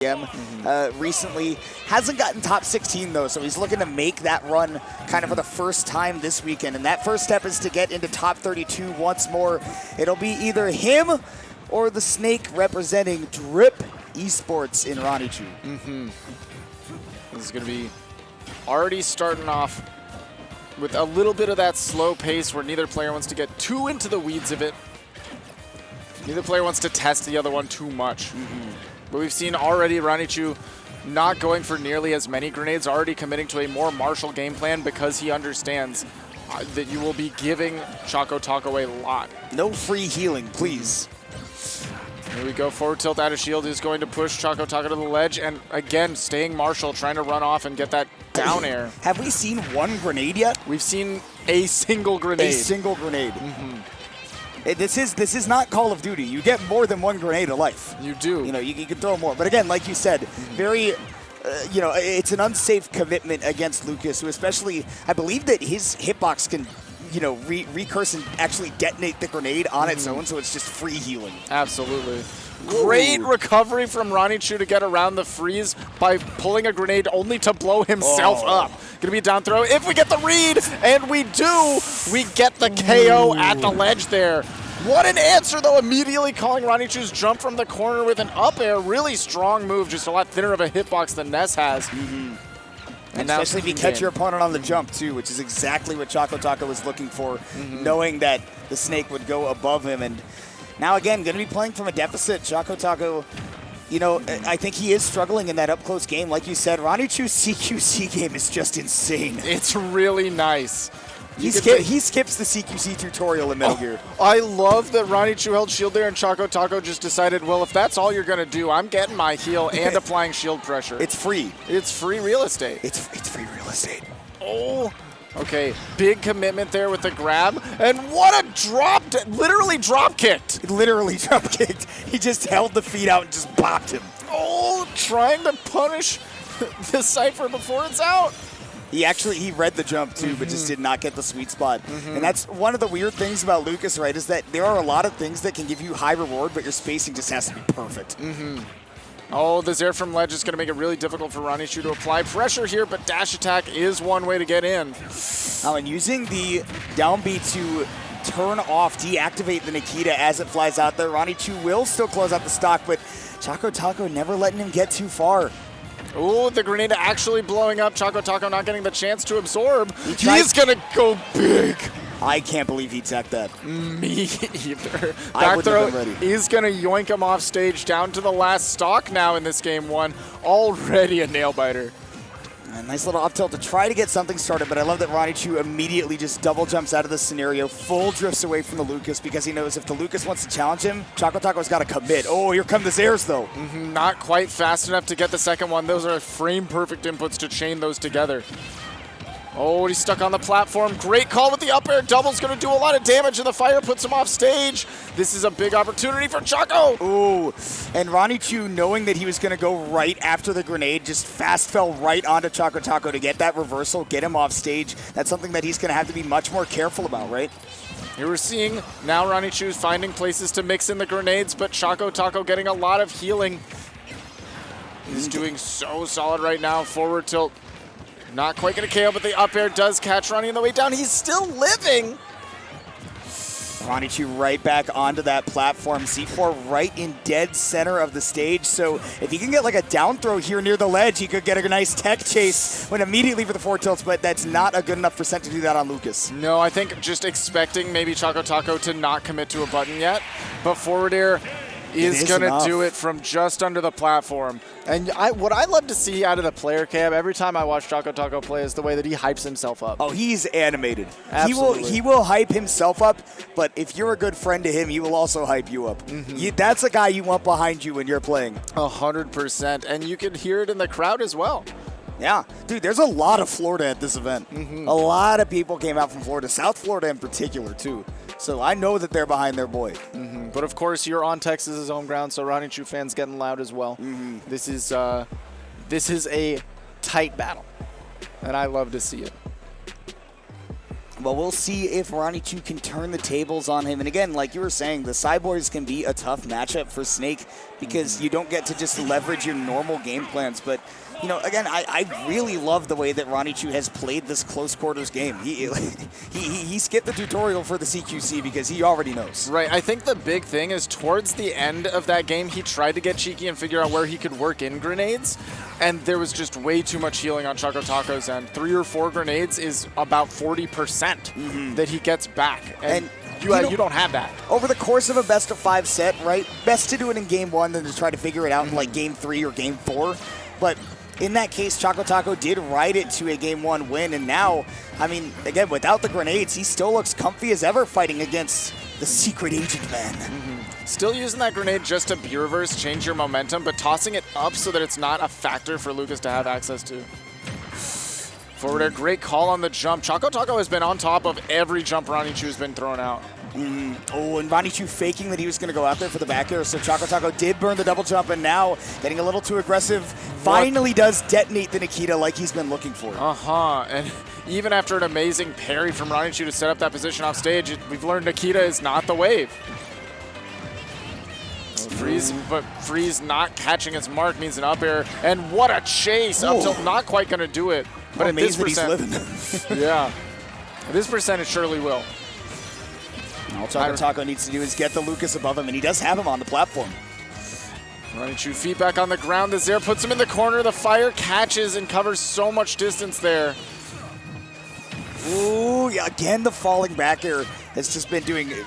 recently. Hasn't gotten top 16 though, so he's looking to make that run kind of for the first time this weekend. And that first step is to get into top 32 once more. It'll be either him or the Snake representing DriP Esports in Ronnichu. This is going to be already starting off with a little bit of that slow pace where neither player wants to get too into the weeds of it. Neither player wants to test the other one too much. But we've seen already Ronnichu not going for nearly as many grenades, already committing to a more martial game plan because he understands that you will be giving ChocoTaco a lot. No free healing, please. Here we go, forward tilt out of shield is going to push ChocoTaco to the ledge, and again, staying martial, trying to run off and get that down air. Have we seen one grenade yet? We've seen a single grenade. A single grenade. This is not Call of Duty. You get more than one grenade a life. You do. You know, you can throw more. But again, like you said, very, you know, it's an unsafe commitment against Lucas, who especially, I believe that his hitbox can, you know, recurse and actually detonate the grenade on its own, so it's just free healing. Absolutely. Great recovery from Ronnichu to get around the freeze by pulling a grenade only to blow himself up. Gonna be a down throw if we get the read, and we do. We get the KO at the ledge there. What an answer, though, immediately calling Ronnichu's jump from the corner with an up air. Really strong move, just a lot thinner of a hitbox than Ness has. And especially if you catch your opponent on the jump, too, which is exactly what ChocoTaco was looking for, knowing that the Snake would go above him. And now, again, going to be playing from a deficit. ChocoTaco, you know, I think he is struggling in that up-close game. Like you said, Ronnichu's CQC game is just insane. It's really nice. He skips the CQC tutorial in Metal Gear. I love that Ronnichu held shield there and ChocoTaco just decided, well, if that's all you're going to do, I'm getting my heal and applying shield pressure. It's free. It's free real estate. It's free real estate. Oh, okay. Big commitment there with the grab. And what a drop, literally drop kicked. Literally drop kicked. He just held the feet out and just bopped him. Oh, trying to punish the Cypher before it's out. He read the jump too, but just did not get the sweet spot. And that's one of the weird things about Lucas, right, is that there are a lot of things that can give you high reward, but your spacing just has to be perfect. Oh, the Zair from ledge is going to make it really difficult for Ronnichu to apply pressure here, but dash attack is one way to get in. Now, and using the down B to turn off, deactivate the Nikita as it flies out there, Ronnichu will still close out the stock, but ChocoTaco never letting him get too far. Oh, the grenade actually blowing up. ChocoTaco not getting the chance to absorb. He's going to go big. I can't believe he teched that. Me either. Back throw is going to yoink him off stage down to the last stock now in this game one. Already a nail biter. A nice little up tilt to try to get something started, but I love that Ronnichu immediately just double jumps out of this scenario, full drifts away from the Lucas because he knows if the Lucas wants to challenge him, ChocoTaco's got to commit. Oh, here come the Zairs, though. Not quite fast enough to get the second one. Those are frame-perfect inputs to chain those together. Oh, he's stuck on the platform. Great call with the up air. Double's going to do a lot of damage, and the fire puts him off stage. This is a big opportunity for Choco. Ooh, and Ronnichu, knowing that he was going to go right after the grenade, just fast fell right onto ChocoTaco to get that reversal, get him off stage. That's something that he's going to have to be much more careful about, right? Here we're seeing now Ronnichu's finding places to mix in the grenades, but ChocoTaco getting a lot of healing. He's doing so solid right now. Forward tilt. Not quite going to KO, but the up air does catch Ronnie on the way down. He's still living. Ronnichu right back onto that platform. C4 right in dead center of the stage. So if he can get like a down throw here near the ledge, he could get a nice tech chase. Went immediately for the forward tilts, but that's not a good enough percent to do that on Lucas. No, I think just expecting maybe ChocoTaco to not commit to a button yet. But forward air is going to do it from just under the platform. And what I love to see out of the player cam every time I watch ChocoTaco play is the way that he hypes himself up. Oh, he's animated. Absolutely. He will hype himself up, but if you're a good friend to him, he will also hype you up. That's a guy you want behind you when you're playing. 100%. And you can hear it in the crowd as well. Yeah. Dude, there's a lot of Florida at this event. A lot of people came out from Florida, South Florida in particular, too. So I know that they're behind their boy. But of course, you're on Texas's home ground, so Ronnichu fans getting loud as well. This is a tight battle, and I love to see it. Well, we'll see if Ronnichu can turn the tables on him. And again, like you were saying, the Cyborgs can be a tough matchup for Snake because you don't get to just leverage your normal game plans. But, you know, again, I really love the way that Ronnichu has played this close quarters game. He skipped the tutorial for the CQC because he already knows. Right. I think the big thing is towards the end of that game, he tried to get cheeky and figure out where he could work in grenades. And there was just way too much healing on ChocoTaco's end. 3 or 4 grenades is about 40% that he gets back. And you don't have that. Over the course of a best-of-5 set, right, best to do it in Game 1 than to try to figure it out in, like, Game 3 or Game 4. But in that case, ChocoTaco did ride it to a Game 1 win. And now, I mean, again, without the grenades, he still looks comfy as ever fighting against the secret agent man. Still using that grenade just to B-reverse, change your momentum, but tossing it up so that it's not a factor for Lucas to have access to. Forward air, great call on the jump. ChocoTaco has been on top of every jump Ronnichu has been thrown out. Oh, and Ronnichu faking that he was going to go out there for the back air, so ChocoTaco did burn the double jump, and now getting a little too aggressive, finally does detonate the Nikita like he's been looking for. And even after an amazing parry from Ronnichu to set up that position off stage, we've learned Nikita is not the wave. Freeze not catching its mark means an up air, and what a chase! Up tilt not quite going to do it, but at this percent, yeah, at this percent it surely will. All ChocoTaco needs to do is get the Lucas above him, and he does have him on the platform. Ronnichu feet back on the ground. The Zair puts him in the corner. The fire catches and covers so much distance there. Ooh, yeah, again, the falling back air has just been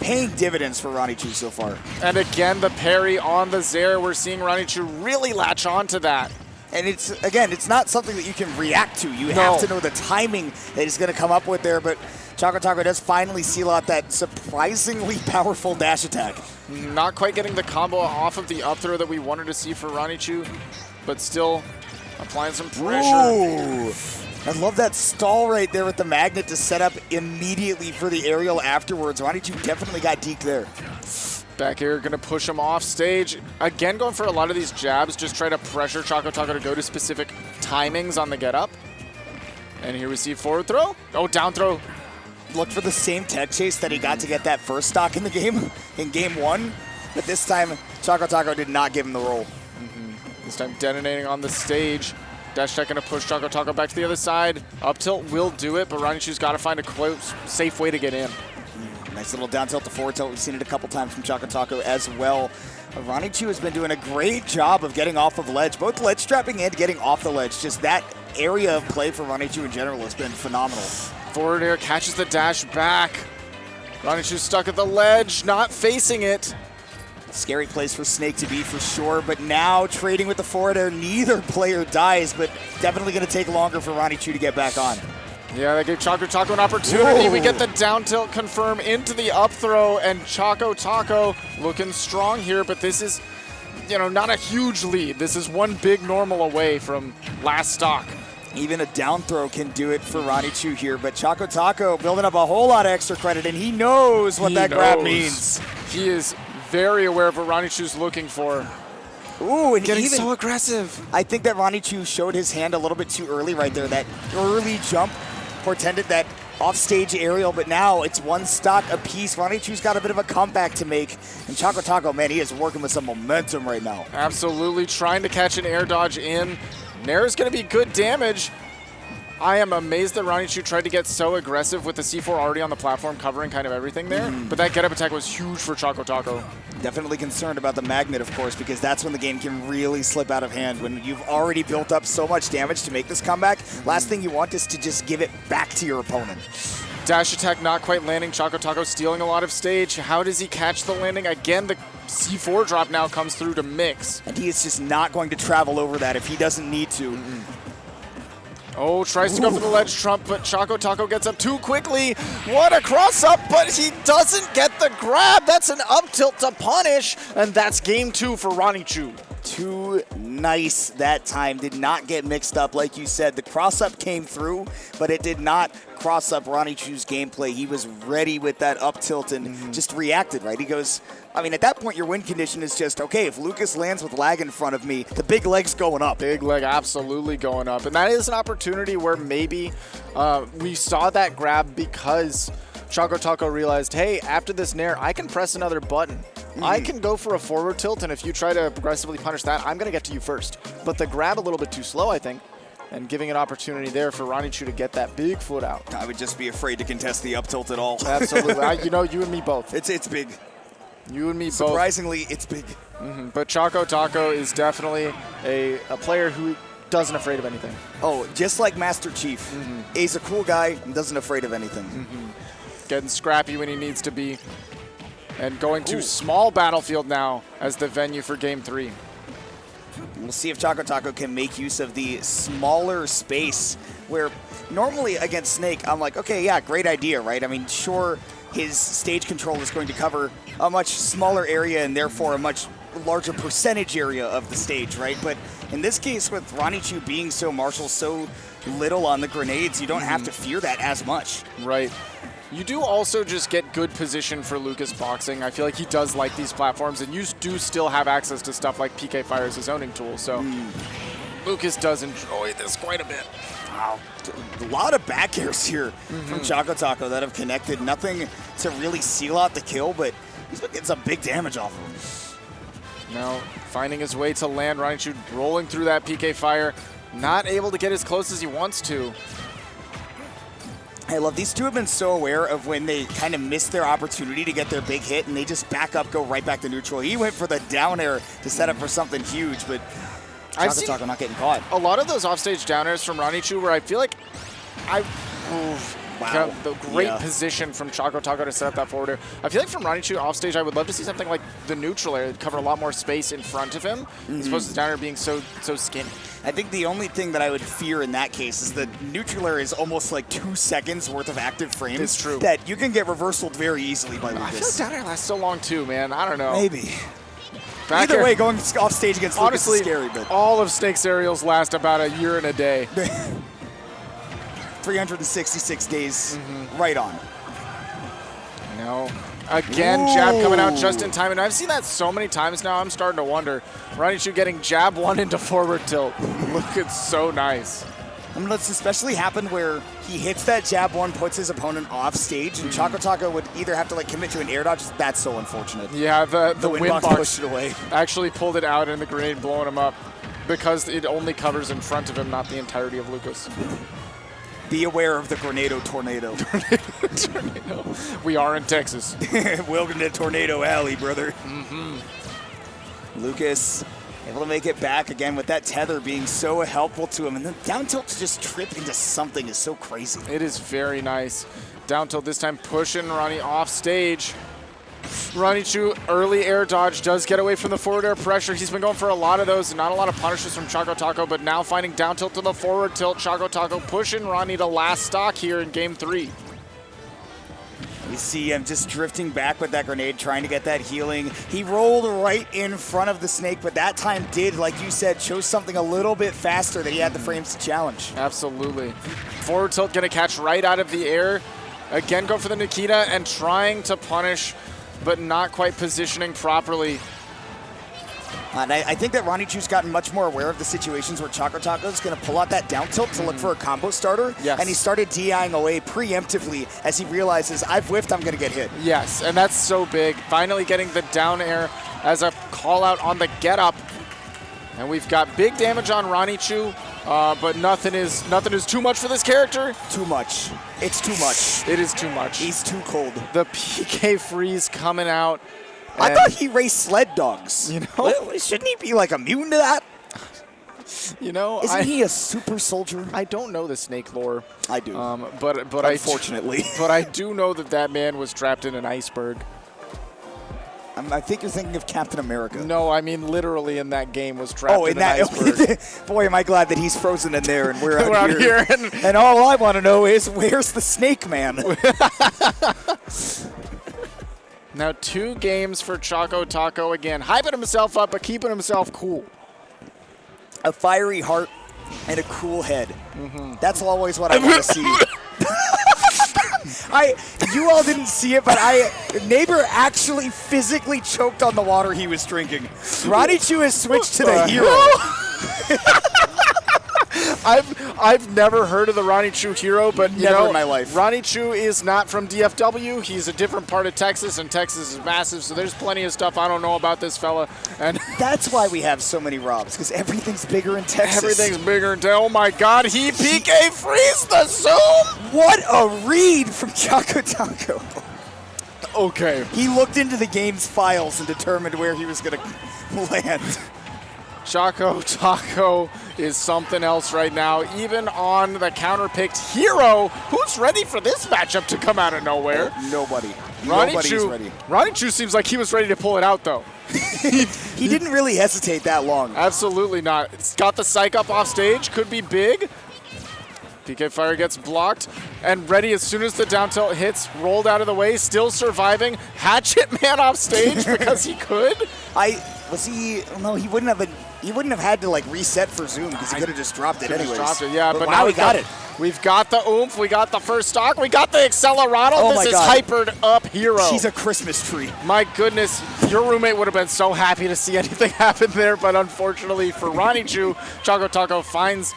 paying dividends for Ronnichu so far. And again, the parry on the Zair. We're seeing Ronnichu really latch on to that. And it's not something that you can react to. You have to know the timing that he's going to come up with there, but ChocoTaco does finally seal out that surprisingly powerful dash attack. Not quite getting the combo off of the up throw that we wanted to see for Ronnichu, but still applying some pressure. Ooh. I love that stall right there with the magnet to set up immediately for the aerial afterwards. Ronnichu definitely got deked there. Back air going to push him off stage. Again, going for a lot of these jabs, just try to pressure ChocoTaco to go to specific timings on the get up. And here we see forward throw. Oh, down throw. Looked for the same tech chase that he got to get that first stock in the game, in Game 1. But this time, ChocoTaco did not give him the roll. This time detonating on the stage. Dash tech going to push ChocoTaco back to the other side. Up tilt will do it, but Ronnichu's got to find a close, safe way to get in. Nice little down tilt to forward tilt. We've seen it a couple times from ChocoTaco as well. Ronnichu has been doing a great job of getting off of ledge, both ledge trapping and getting off the ledge. Just that area of play for Ronnichu in general has been phenomenal. Forward air catches the dash back. Ronnichu stuck at the ledge, not facing it. Scary place for Snake to be for sure, but now trading with the forward air, neither player dies, but definitely going to take longer for Ronnichu to get back on. Yeah, that gave ChocoTaco an opportunity. Whoa. We get the down tilt confirm into the up throw, and ChocoTaco looking strong here, but this is, not a huge lead. This is one big normal away from last stock. Even a down throw can do it for Ronnichu here, but ChocoTaco building up a whole lot of extra credit, and he knows what that grab means. He is very aware of what Ronnichu's looking for. Ooh, and getting so aggressive. I think that Ronnichu showed his hand a little bit too early right there. That early jump portended that offstage aerial, but now it's one stock apiece. Ronnichu's got a bit of a comeback to make, and ChocoTaco, man, he is working with some momentum right now. Absolutely, trying to catch an air dodge in. Nair's going to be good damage. I am amazed that Ronnichu tried to get so aggressive with the C4 already on the platform, covering kind of everything there. But that get-up attack was huge for ChocoTaco. Definitely concerned about the magnet, of course, because that's when the game can really slip out of hand. When you've already built up so much damage to make this comeback, last thing you want is to just give it back to your opponent. Dash attack not quite landing. ChocoTaco stealing a lot of stage. How does he catch the landing? Again, the C4 drop now comes through to mix. And he is just not going to travel over that if he doesn't need to. Oh, tries to go for the ledge trump, but ChocoTaco gets up too quickly. What a cross up, but he doesn't get the grab. That's an up tilt to punish, and that's game 2 for Ronnichu. too nice that time. Did not get mixed up. Like you said, the cross-up came through, but it did not cross up Ronnichu's gameplay. He was ready with that up tilt and just reacted, right? He goes, I mean, at that point, your win condition is just, okay, if Lucas lands with lag in front of me, the big leg's going up. Big leg absolutely going up. And that is an opportunity where maybe we saw that grab because ChocoTaco realized, hey, after this nair, I can press another button. I can go for a forward tilt, and if you try to aggressively punish that, I'm going to get to you first. But the grab a little bit too slow, I think, and giving an opportunity there for Ronnichu to get that big foot out. I would just be afraid to contest the up tilt at all. Absolutely. You know, you and me both. It's big. You and me both. Surprisingly, it's big. But ChocoTaco is definitely a player who doesn't afraid of anything. Oh, just like Master Chief. He's a cool guy and doesn't afraid of anything. Getting scrappy when he needs to be. And going to small battlefield now as the venue for Game 3. We'll see if ChocoTaco can make use of the smaller space where normally against Snake, I'm like, okay, yeah, great idea, right? I mean, sure, his stage control is going to cover a much smaller area and therefore a much larger percentage area of the stage, right? But in this case, with Ronnichu being so martial, so little on the grenades, you don't have to fear that as much. Right. You do also just get good position for Lucas boxing. I feel like he does like these platforms, and you do still have access to stuff like PK Fire as a zoning tool. So Lucas does enjoy this quite a bit. Wow. A lot of back airs here from ChocoTaco that have connected. Nothing to really seal out the kill, but he's been getting some big damage off of him. Now finding his way to land, Ronnichu rolling through that PK Fire. Not able to get as close as he wants to. I love these two have been so aware of when they kind of miss their opportunity to get their big hit, and they just back up, go right back to neutral. He went for the down air to set up for something huge, but ChocoTaco not getting caught. A lot of those offstage down airs from Ronnichu where I feel like wow. The great position from ChocoTaco to set up that forward air. I feel like from Ronnichu offstage, I would love to see something like the neutral air that cover a lot more space in front of him, as opposed to the down air being so skinny. I think the only thing that I would fear in that case is the neutral air is almost like 2 seconds worth of active frames. It's true. That you can get reversaled very easily by Lucas. I feel like down air lasts so long too, man. I don't know. Maybe. Back Either air, way, going off stage against honestly, Lucas is scary. But all of Snake's aerials last about a year and a day. 366 days, right on. No. Again, jab coming out just in time. And I've seen that so many times now, I'm starting to wonder. Ronnichu getting jab one into forward tilt. Looking so nice. I mean, that's especially happened where he hits that jab one, puts his opponent off stage, and ChocoTaco would either have to like commit to an air dodge. That's so unfortunate. Yeah, the wind box pushed it away. Actually pulled it out and the grenade blowing him up because it only covers in front of him, not the entirety of Lucas. Be aware of the Grenado Tornado. Tornado. We are in Texas. Welcome to Tornado Alley, brother. Lucas able to make it back again with that tether being so helpful to him. And then down tilt to just trip into something is so crazy. It is very nice. Down tilt this time pushing Ronnie off stage. Ronnichu, early air dodge, does get away from the forward air pressure. He's been going for a lot of those, not a lot of punishes from ChocoTaco, but now finding down tilt to the forward tilt. ChocoTaco pushing Ronnie to last stock here in Game 3. We see him just drifting back with that grenade, trying to get that healing. He rolled right in front of the Snake, but that time did, like you said, show something a little bit faster that he had the frames to challenge. Absolutely. Forward tilt going to catch right out of the air. Again, go for the Nikita and trying to punish, but not quite positioning properly. And I think that Ronnichu's gotten much more aware of the situations where ChocoTaco is going to pull out that down tilt to look for a combo starter. Yes. And he started DIing away preemptively as he realizes, I've whiffed, I'm going to get hit. Yes, and that's so big. Finally getting the down air as a call out on the get up. And we've got big damage on Ronnichu, but nothing is too much for this character. Too much. It's too much. It is too much. He's too cold. The PK freeze coming out. I thought he raced sled dogs. You know? Shouldn't he be like immune to that? You know, Isn't he a super soldier? I don't know the Snake lore. I do. But unfortunately. But I do know that man was trapped in an iceberg. I think you're thinking of Captain America. No, I mean literally in that game was trapped in an iceberg. Boy, am I glad that he's frozen in there and we're out here. And all I want to know is, where's the Snake Man? Now 2 games for ChocoTaco again. Hyping himself up, but keeping himself cool. a fiery heart, and a cool head. That's always what I want to see. You all didn't see it, but Neighbor actually physically choked on the water he was drinking. Ronnichu has switched to the hero. I've never heard of the Ronnichu hero, but you know, in my life. Ronnichu is not from DFW. He's a different part of Texas, and Texas is massive, so there's plenty of stuff I don't know about this fella. And that's why we have so many Robs, because everything's bigger in Texas. Everything's bigger in Texas. Oh my God, he PK frees the Zoom! What a read from ChocoTaco. Okay. He looked into the game's files and determined where he was going to land. ChocoTaco is something else right now, even on the counter-picked hero. Who's ready for this matchup to come out of nowhere? Nobody. Nobody's ready. Ronnichu seems like he was ready to pull it out, though. He didn't really hesitate that long. Absolutely not. It's got the psych up off stage. Could be big. PK Fire gets blocked and ready as soon as the down tilt hits. Rolled out of the way, still surviving. Hatchet Man off stage because he could. No, he wouldn't have had to like reset for Zoom because he could have just dropped it anyways. Yeah, but wow, now we got it. We've got the oomph, we got the first stock, we got the Accelerado. Oh this is hypered up hero. He's a Christmas tree. My goodness, your roommate would have been so happy to see anything happen there, but unfortunately for Ronnichu, ChocoTaco finds,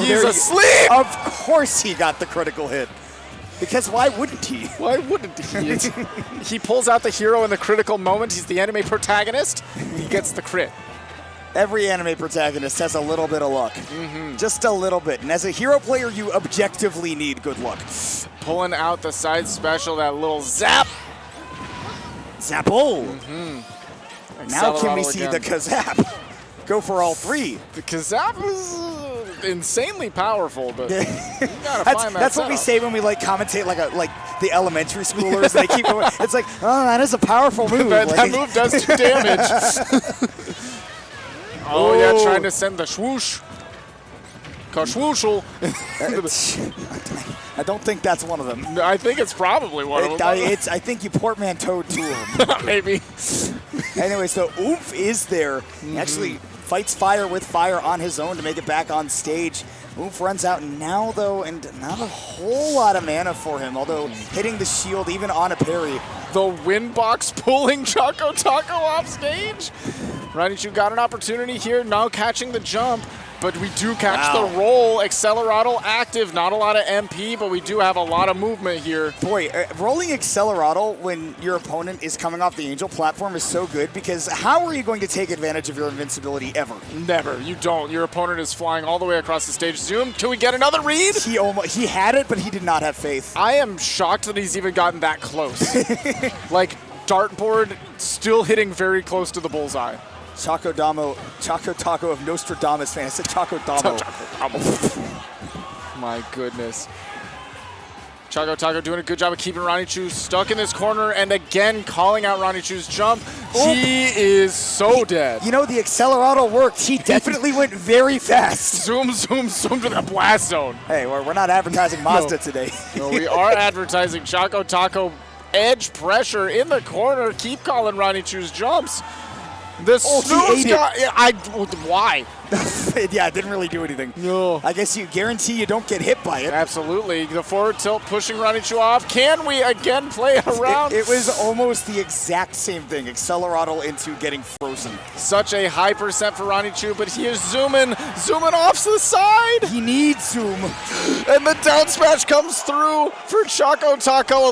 he's asleep! Of course he got the critical hit. Because why wouldn't he? Why wouldn't he? He pulls out the hero in the critical moment. He's the anime protagonist. He gets the crit. Every anime protagonist has a little bit of luck. Just a little bit. And as a hero player, you objectively need good luck. Pulling out the side special, that little zap. Zappo. Now can we see the Kazap? Go for all three. The Kazap is insanely powerful, but you gotta find that that's what we say when we like commentate like the elementary schoolers. They keep going. It's like, oh, that is a powerful move. that move does do damage. Oh yeah, trying to send the swoosh. Kashwooshel. I don't think that's one of them. I think it's probably one of them. I think you portmanteaued two of them. Maybe. Anyways, the oomph is there. He actually fights fire with fire on his own to make it back on stage. Oomph runs out now, though, and not a whole lot of mana for him, although hitting the shield even on a parry. The wind box pulling ChocoTaco off stage. Ronnichu got an opportunity here, now catching the jump, but we do catch the roll. Accelerado active, not a lot of MP, but we do have a lot of movement here. Boy, rolling Accelerado when your opponent is coming off the Angel platform is so good, because how are you going to take advantage of your invincibility ever? Never. You don't. Your opponent is flying all the way across the stage. Zoom, can we get another read? He had it, but he did not have faith. I am shocked that he's even gotten that close. Like, dartboard still hitting very close to the bullseye. ChocoTaco of Nostradamus fan. I said ChocoTaco. My goodness. ChocoTaco doing a good job of keeping Ronnichu stuck in this corner and again calling out Ronnichu's jump. He is so dead. You know, the Accelerado worked. He definitely went very fast. Zoom to the blast zone. Hey, we're not advertising Mazda today. No, we are advertising ChocoTaco. Edge pressure in the corner. Keep calling Ronnichu's jumps. The snooze why? Yeah, it didn't really do anything. No. I guess you guarantee you don't get hit by it. Absolutely. The forward tilt pushing Ronnichu off. Can we again play around? It was almost the exact same thing. Accelerado into getting frozen. Such a high percent for Ronnichu, but he is zooming off to the side. He needs zoom. And the down smash comes through for ChocoTaco.